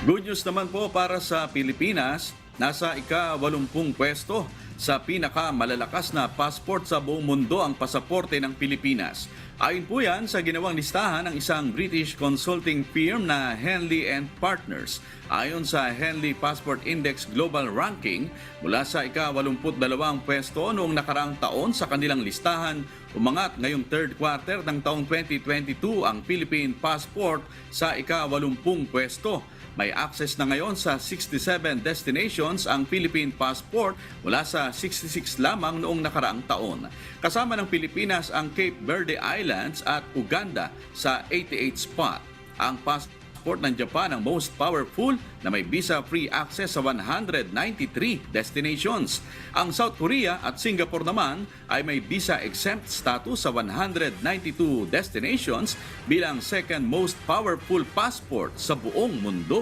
Good news naman po para sa Pilipinas, nasa ika-80 pwesto sa pinakamalalakas na passport sa buong mundo ang pasaporte ng Pilipinas. Ayon po yan sa ginawang listahan ng isang British consulting firm na Henley and Partners. Ayon sa Henley Passport Index Global Ranking, mula sa ika-82 pwesto noong nakaraang taon sa kanilang listahan, umangat ngayong third quarter ng taong 2022 ang Philippine Passport sa ika-80 pwesto. May access na ngayon sa 67 destinations ang Philippine Passport mula sa 66 lamang noong nakaraang taon. Kasama ng Pilipinas ang Cape Verde Islands at Uganda sa 88 spot. Ang passport ng Japan ang most powerful na may visa-free access sa 193 destinations. Ang South Korea at Singapore naman ay may visa-exempt status sa 192 destinations bilang second most powerful passport sa buong mundo.